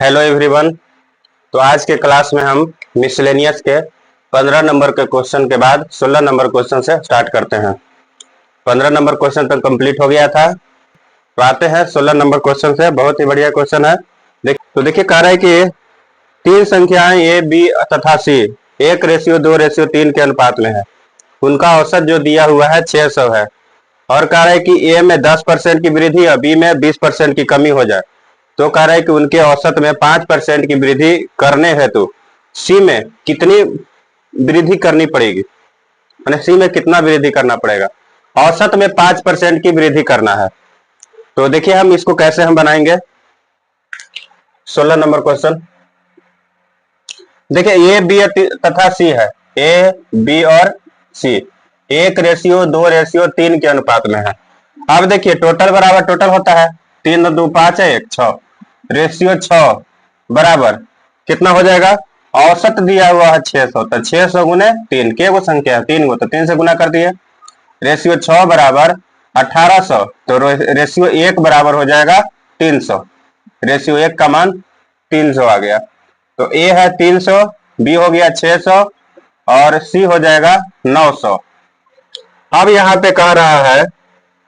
Hello everyone. तो आज के क्लास में हम मिसलेनियस के 15 नंबर के क्वेश्चन के बाद 16 नंबर क्वेश्चन से स्टार्ट करते हैं। 15 नंबर क्वेश्चन तक कंप्लीट हो गया था, तो आते हैं 16 नंबर क्वेश्चन से। बहुत ही बढ़िया क्वेश्चन है। देखिए कह रहा है कि तीन संख्याएं ए बी तथा सी 1:2:3 के अनुपात में है। उनका औसत जो दिया हुआ है 600 है, और कह रहा है कि ए में 10% की वृद्धि और बी में 20% की कमी हो जाए। तो कह रहा है कि उनके औसत में 5% की वृद्धि करने हेतु सी में कितनी वृद्धि करनी पड़ेगी, यानी सी में कितना वृद्धि करना पड़ेगा। औसत में 5% की वृद्धि करना है। तो देखिए हम इसको कैसे हम बनाएंगे। 16 नंबर क्वेश्चन देखिए ए बी तथा सी है। ए बी और सी 1:2:3 के अनुपात में है। अब देखिए टोटल बराबर टोटल होता है 3 2 5 है 1 6 रेशियो 6 बराबर कितना हो जाएगा। औसत दिया हुआ है 600, तो 600 गुने 3 के वो संख्या है 3 गो, तो 3 से गुना कर दिए। रेशियो 6 बराबर 1800, तो रेशियो 1 बराबर हो जाएगा 300। रेशियो 1 का मान 300 आ गया। तो ए है 300, बी हो गया 600 और सी हो जाएगा 900। अब यहाँ पे कह रहा है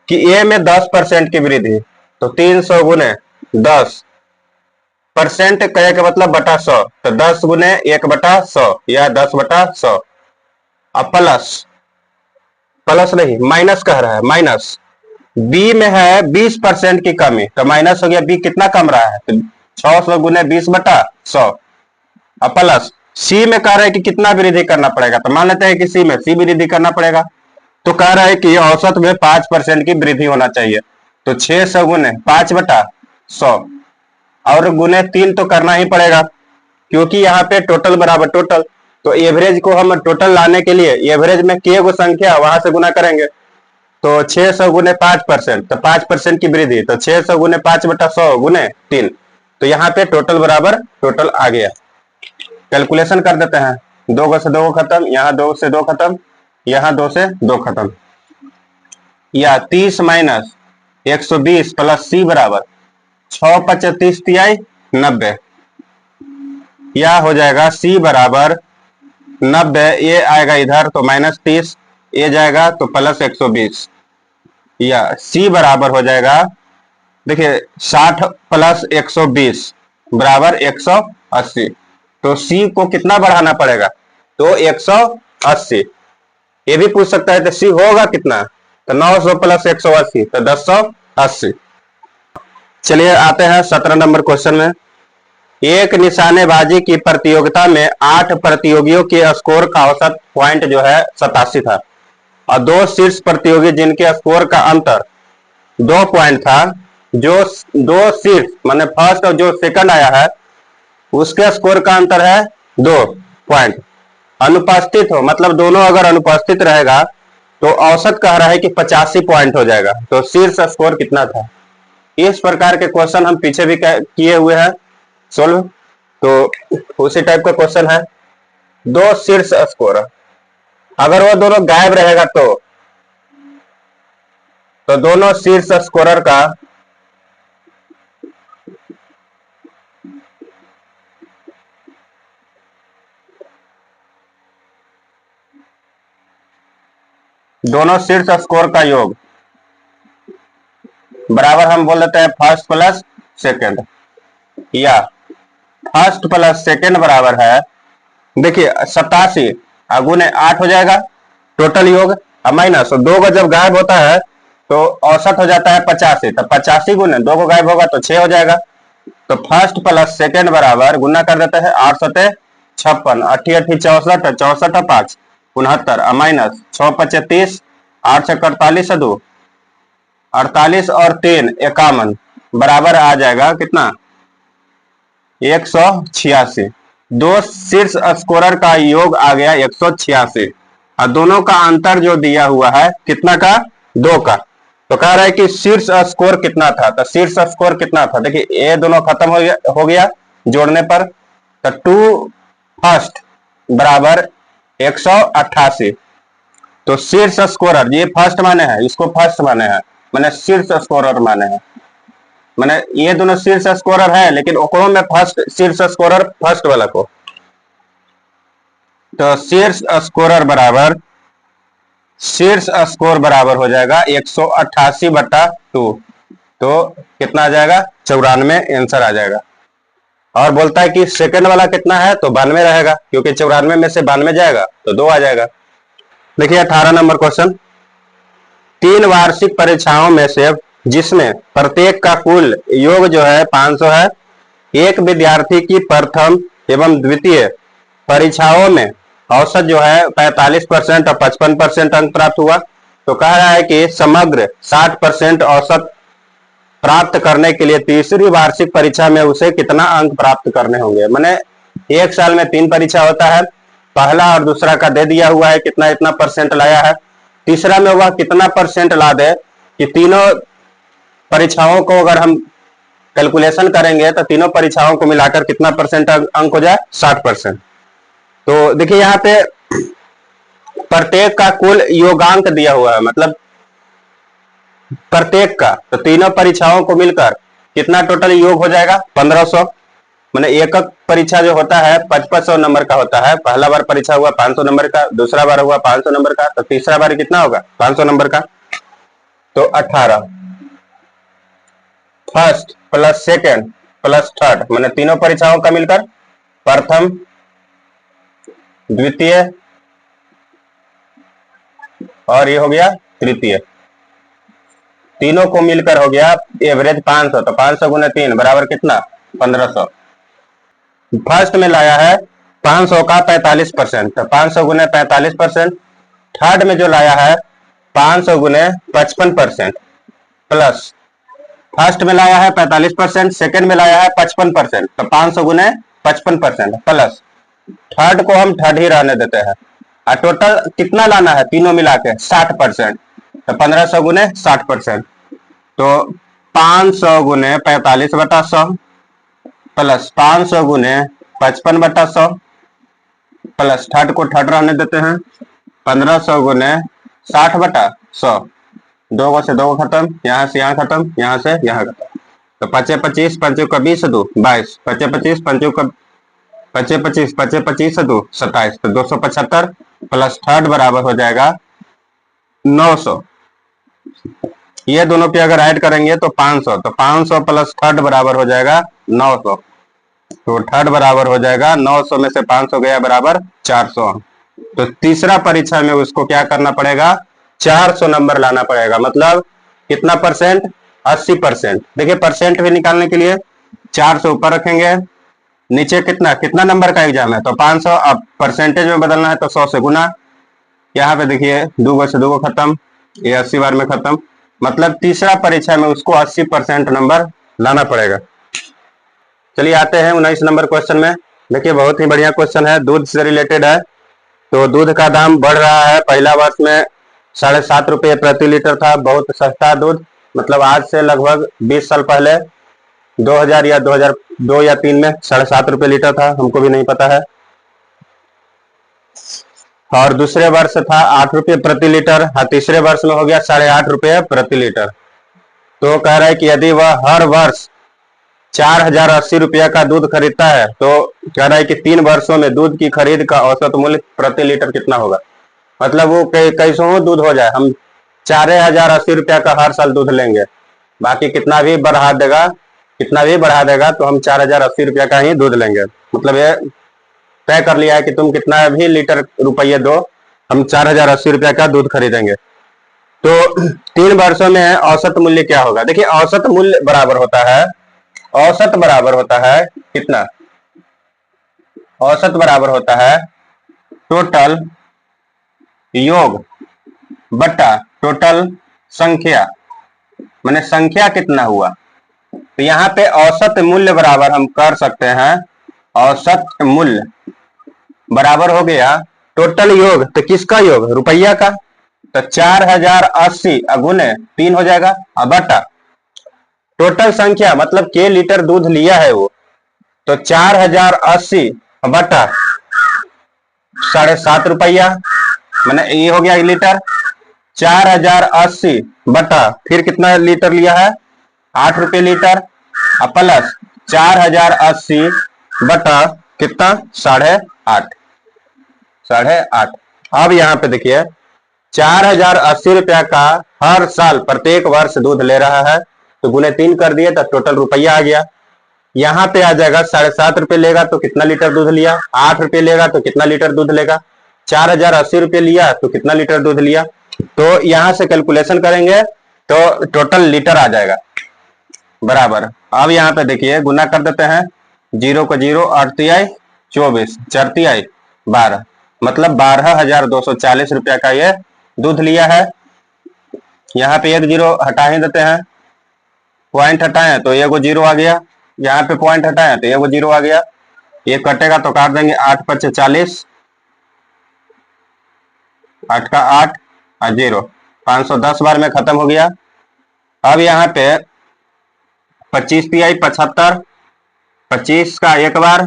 कि ए में 10% की वृद्धि, तो 300 गुने 10% कहे का मतलब बटा 100, तो 10 गुने 1/100 या 10/100। अब प्लस नहीं माइनस कह रहा है, माइनस बी में है 20% की कमी, तो माइनस हो गया। बी कितना कम रहा है, तो 600 गुने 20/100। अब प्लस सी में कह रहा है कि कितना वृद्धि करना पड़ेगा, तो मान लेते हैं कि सी में सी वृद्धि करना पड़ेगा। तो कह रहा है कि औसत में 5% की वृद्धि होना चाहिए, तो 600 गुने 5/100 और गुने 3 तो करना ही पड़ेगा, क्योंकि यहाँ पे टोटल बराबर टोटल। तो एवरेज को हम टोटल लाने के लिए एवरेज में के गो संख्या वहां से गुना करेंगे। तो 600 गुने 5%, तो 5% की वृद्धि, तो 600 गुने 5/100 गुने 3, तो यहाँ पे टोटल बराबर टोटल आ गया। कैलकुलेशन कर देते हैं। 2 से 2 खत्म, यहाँ 2 से 2 खत्म, यहाँ 2 से 2 खत्म, या 30 माइनस 120 प्लस सी बराबर 6 × 25 = 90, या हो जाएगा सी बराबर 90। ये आएगा इधर तो -30, ये जाएगा तो प्लस 120, या सी बराबर हो जाएगा देखिए 60 प्लस 120 बराबर 180। तो सी को कितना बढ़ाना पड़ेगा, तो 180। ये भी पूछ सकता है तो सी होगा कितना, तो 900 प्लस 180, तो 1080। चलिए आते हैं 17 नंबर क्वेश्चन में। एक निशानेबाजी की प्रतियोगिता में 8 प्रतियोगियों के स्कोर का औसत पॉइंट जो है 87 था, और 2 शीर्ष प्रतियोगी जिनके स्कोर का अंतर 2 पॉइंट था। जो 2 शीर्ष माने फर्स्ट और जो सेकंड आया है उसके स्कोर का अंतर है 2 पॉइंट। अनुपस्थित हो मतलब दोनों अगर अनुपस्थित रहेगा तो औसत कह रहा है कि 85 पॉइंट हो जाएगा। तो शीर्ष स्कोर कितना था। इस प्रकार के क्वेश्चन हम पीछे भी किए हुए हैं सोल्व, तो उसी टाइप का क्वेश्चन है। 2 शीर्ष स्कोर, अगर वो दोनों गायब रहेगा तो दोनों शीर्ष स्कोरर का दोनों शीर्ष स्कोर का योग बराबर हम बोल देते हैं फर्स्ट प्लस सेकंड, या फर्स्ट प्लस सेकंड बराबर है देखिए 87 गुने 8 हो जाएगा टोटल योग, माइनस 2 को जब गायब होता है तो औसत हो जाता है 85, तो 85 गुने 2 को गायब होगा तो 6 हो जाएगा। तो फर्स्ट प्लस सेकंड बराबर गुना कर देते हैं 8 × 56, 8 × 8 = 64, 64 5 69, माइनस 6 × 5 = 30, 8 से 48 2 48 और 3 51 बराबर आ जाएगा कितना 186। 2 शीर्ष स्कोरर का योग आ गया 186, और दोनों का अंतर जो दिया हुआ है कितना का 2 का। तो कह रहा है कि शीर्ष स्कोर कितना था, तो शीर्ष स्कोर कितना था देखिए ये दोनों खत्म हो गया जोड़ने पर, तो 2 फर्स्ट बराबर 188। तो शीर्ष स्कोरर ये फर्स्ट माने हैं, इसको फर्स्ट माने हैं, मैंने शीर्ष स्कोरर माने हैं। मैंने ये दोनों शीर्ष स्कोरर है, लेकिन ओकरो में फर्स्ट शीर्ष स्कोरर फर्स्ट वाला को, तो शीर्ष स्कोर बराबर हो जाएगा 188/2। तो कितना आ जाएगा? 94 आंसर आ जाएगा। और बोलता है कि सेकंड वाला कितना है, तो 92 रहेगा, क्योंकि 94 में से 92 जाएगा तो 2 आ जाएगा। देखिए 18 नंबर क्वेश्चन, 3 वार्षिक परीक्षाओं में से जिसमें प्रत्येक का कुल योग जो है 500 है, एक विद्यार्थी की प्रथम एवं द्वितीय परीक्षाओं में औसत जो है 45% और 55% अंक प्राप्त हुआ, तो कह रहा है कि समग्र 60% औसत प्राप्त करने के लिए तीसरी वार्षिक परीक्षा में उसे कितना अंक प्राप्त करने होंगे। मैंने एक साल में 3 परीक्षा होता है, पहला और दूसरा का दे दिया हुआ है कितना इतना परसेंट लाया है, तीसरा में वह कितना परसेंट ला दे कि तीनों परीक्षाओं को अगर हम कैलकुलेशन करेंगे तो तीनों परीक्षाओं को मिलाकर कितना परसेंट अंक हो जाए, 60%। तो देखिए यहाँ पे प्रत्येक का कुल योगांक दिया हुआ है, मतलब प्रत्येक का, तो तीनों परीक्षाओं को मिलकर कितना टोटल योग हो जाएगा, 1500। मैंने एक परीक्षा जो होता है 5500 नंबर का होता है, पहला बार परीक्षा हुआ 500 नंबर का, दूसरा बार हुआ 500 नंबर का, तो तीसरा बार कितना होगा, 500 नंबर का। तो 18 first plus second plus third, मैंने तीनों परीक्षाओं का मिलकर प्रथम द्वितीय और ये हो गया तृतीय, तीनों को मिलकर हो गया एवरेज 500, तो 500 गुने 3 बराबर कितना, 1500। फर्स्ट में लाया है 500 का 45%, तो 500 गुने 45%। थर्ड में जो लाया है 500 गुने 55% प्लस, फर्स्ट में लाया है 45%, सेकंड में लाया है 55%, तो 500 गुने 55% प्लस, थर्ड को हम थर्ड ही रहने देते हैं, और टोटल कितना लाना है तीनों मिला के 60%, तो 1500 गुने 60%, तो 500 गुने 45/100 प्लस 500 गुने 55/100 प्लस थर्ड को थर्ड रहने देते हैं, 1500 गुने 60/100, 2 से 2 खत्म, यहाँ से यहाँ खत्म, यहाँ से यहाँ खत्म, तो 25 25 5 का 20 2 22, 25 25 5 का 25 25 25 25 2 27, तो 275 प्लस थर्ड बराबर हो जाएगा 900। ये दोनों पे अगर ऐड करेंगे तो 500, तो 500 प्लस थर्ड बराबर हो जाएगा 900, तो थर्ड बराबर हो जाएगा 900 में से 500 गया बराबर 400। तो तीसरा परीक्षा में उसको क्या करना पड़ेगा, 400 नंबर लाना पड़ेगा, मतलब कितना परसेंट, 80%। देखिए परसेंट भी निकालने के लिए 400 ऊपर रखेंगे, नीचे कितना कितना नंबर का एग्जाम है, तो 500, अब परसेंटेज में बदलना है तो 100 से गुना, यहाँ पे देखिए 2 से 2 खत्म, ये 80 बार में खत्म, मतलब तीसरा परीक्षा में उसको 80% नंबर लाना पड़ेगा। चलिए आते हैं 19 नंबर क्वेश्चन में। देखिए बहुत ही बढ़िया क्वेश्चन है, दूध से रिलेटेड है। तो दूध का दाम बढ़ रहा है, पहला वर्ष में 7.5 रुपये प्रति लीटर था, बहुत सस्ता दूध, मतलब आज से लगभग 20 साल पहले 2000 या 2002 या 3 में 7.5 रुपये लीटर था, हमको भी नहीं पता है। और दूसरे वर्ष था 8 रुपये प्रति लीटर, तीसरे वर्ष में हो गया 8.5 रुपये प्रति लीटर। तो कह रहा है कि यदि वह हर वर्ष 4080 रुपया का दूध खरीदता है, तो कह रहा है कि 3 वर्षों में दूध की खरीद का औसत मूल्य प्रति लीटर कितना होगा। मतलब वो कैसों दूध हो जाए, हम 4080 रुपया का हर साल दूध लेंगे, बाकी कितना भी बढ़ा देगा तो हम 4080 रुपया का ही दूध लेंगे, मतलब ये तय कर लिया है कि तुम कितना भी लीटर रुपये दो, हम 4080 रुपया का दूध खरीदेंगे। तो 3 वर्षों में औसत मूल्य क्या होगा। देखिए औसत मूल्य बराबर होता है कितना, औसत बराबर होता है टोटल योग बटा टोटल संख्या, माने संख्या कितना हुआ। तो यहाँ पे औसत मूल्य बराबर हम कर सकते हैं, औसत मूल्य बराबर हो गया टोटल योग, तो किसका योग, रुपया का, तो 4080 गुने 3 हो जाएगा, अब बटा टोटल संख्या, मतलब के लीटर दूध लिया है वो, तो 4080 बटा 7.5 रुपया, मैंने ये हो गया लीटर, 4080 बटा फिर कितना लीटर लिया है 8 रुपये लीटर प्लस 4080 बटा कितना 8.5 8.5। अब यहाँ पे देखिए 4080 रुपया का हर साल प्रत्येक वर्ष दूध ले रहा है, तो गुने 3 कर दिए तो टोटल रुपया आ गया। यहाँ पे आ जाएगा 7.5 रुपये लेगा तो कितना लीटर दूध लिया, 8 रुपये लेगा तो कितना लीटर दूध लेगा, 4080 रुपये लिया तो कितना लीटर दूध लिया। तो यहां से कैलकुलेशन करेंगे तो टोटल लीटर आ जाएगा बराबर। अब यहाँ पे देखिए गुना कर देते हैं, 0 को 0 8 तिहाई 24 4 तिहाई 12, मतलब 12,240 रुपया का ये दूध लिया है। यहाँ पे एक 0 हटा ही देते हैं, पॉइंट हटाए तो एगो 0 आ गया, यहाँ पे पॉइंट हटाए तो एगो 0 आ गया, ये कटेगा तो काट देंगे 8 5 40, 8 का 8 और 0, 510 बार में खत्म हो गया। अब यहाँ पे 25 तिहाई 75, 25 का एक बार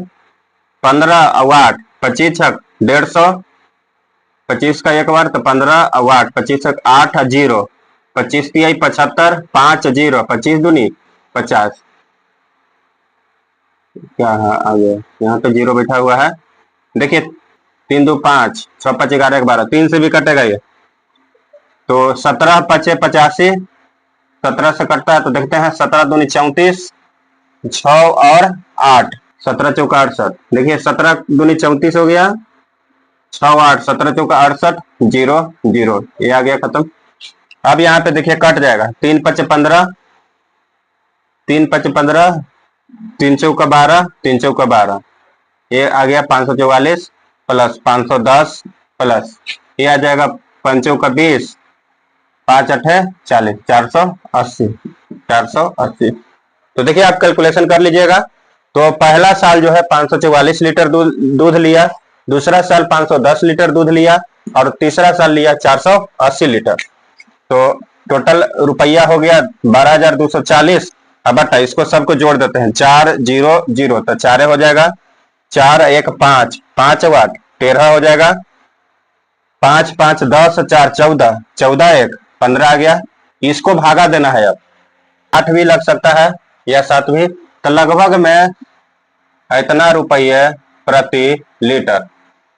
15 और 8, 25 छक 150, 25 का एक बार तो 15 और 8, 25 छक 8 और 0, 25 तिहाई 75, 5 0, 25 दूनी 50, क्या है आगे यहाँ पे 0 बैठा हुआ है। देखिए 3 2 5 6 5 11 12, 3 से भी कटेगा ये, तो 17 5 85, 17 से कटता है तो देखते हैं 17 दूनी 34, 6 और 8, 17 चौका 68, देखिए 17 दूनी 34 हो गया, 6 8 17 चौका 68, 0 0, ये आ गया खत्म। अब यहाँ पे देखिए कट जाएगा, 3 5 15, 3 5 15, 3 चौका 12, 3 चौका 12, ये आ गया 544 प्लस 510 प्लस ये आ जाएगा 5 चौका 20, 5 8 40, 480 480। तो देखिए आप कैलकुलेशन कर लीजिएगा। तो पहला साल जो है 544 लीटर दूध लिया, दूसरा साल 510 लीटर दूध लिया और तीसरा साल लिया 480 लीटर। तो टोटल रुपया हो गया 12,240। अब बटा इसको सबको जोड़ देते हैं, 4 0 0 तो 4 हो जाएगा, 4 1 5 5 8 13 हो जाएगा, 5 5 10 4 14 14 1 15 आ गया। इसको भागा देना है, अब 8 भी लग सकता है या 7 भी, तो लगभग में इतना रुपये प्रति लीटर,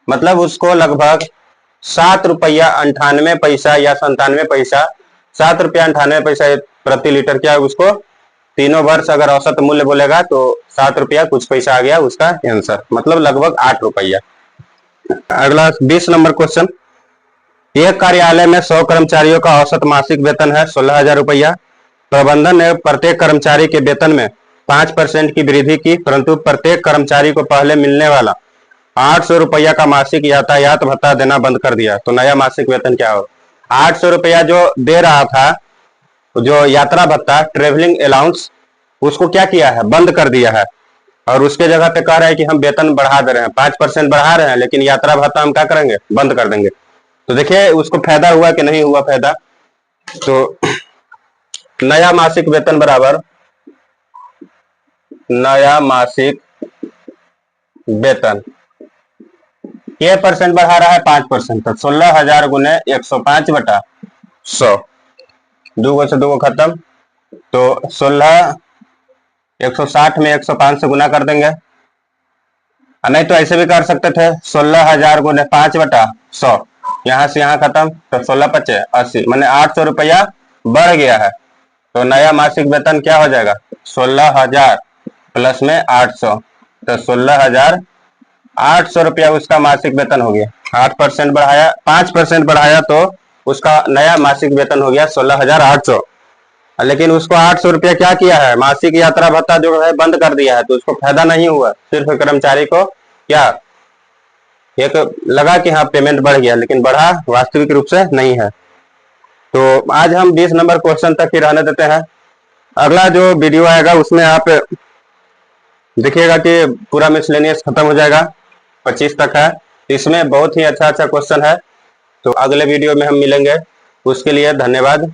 मतलब उसको लगभग 7 रुपया 98 पैसा या 97 पैसा, 7 रुपया 98 पैसा प्रति लीटर क्या है उसको तीनों वर्ष अगर औसत मूल्य बोलेगा तो 7 रुपया कुछ पैसा आ गया उसका आंसर, मतलब लगभग 8 रुपया। अगला 20 नंबर क्वेश्चन, एक कार्यालय में 100 कर्मचारियों का औसत मासिक वेतन है 16,000 रुपया। प्रबंधन ने प्रत्येक कर्मचारी के वेतन में 5% की वृद्धि की, परंतु प्रत्येक कर्मचारी को पहले मिलने वाला 800 रुपया का मासिक यातायात भत्ता देना बंद कर दिया, तो नया मासिक वेतन क्या हो। 800 रुपया जो दे रहा था, जो यात्रा भत्ता ट्रेवलिंग अलाउंस, उसको क्या किया है, बंद कर दिया है, और उसके जगह पे कह रहा है कि हम वेतन बढ़ा दे रहे हैं, 5% बढ़ा रहे हैं, लेकिन यात्रा भत्ता हम क्या करेंगे, बंद कर देंगे। तो देखिए उसको फायदा हुआ कि नहीं हुआ फायदा। तो नया मासिक वेतन बराबर नया मासिक वेतन ये परसेंट बढ़ा रहा है 5%, तो 16,000 गुने 105 बटा 100, 2 से 2 खत्म, तो 16 160 में 105 से गुना कर देंगे, नहीं तो ऐसे भी कर सकते थे 16,000 गुने 5 बटा 100, यहाँ से यहाँ खत्म, तो 16 5 80, मैंने 800 रुपया बढ़ गया है। तो नया मासिक वेतन क्या हो जाएगा, 16,000 प्लस में 800, तो 16,800 रुपया उसका मासिक वेतन हो गया। 8% बढ़ाया, 5% बढ़ाया तो उसका नया मासिक वेतन हो गया 16,800। लेकिन उसको 800 रुपया क्या किया है, मासिक यात्रा भत्ता जो है बंद कर दिया है, तो उसको फायदा नहीं हुआ, सिर्फ कर्मचारी को क्या एक लगा कि हाँ पेमेंट बढ़ गया, लेकिन बढ़ा वास्तविक रूप से नहीं है। तो आज हम 20 नंबर क्वेश्चन तक ही रहने देते हैं। अगला जो वीडियो आएगा उसमें आप देखिएगा कि पूरा मिसलेनियस खत्म हो जाएगा, 25 तक है, इसमें बहुत ही अच्छा क्वेश्चन है। तो अगले वीडियो में हम मिलेंगे, उसके लिए धन्यवाद।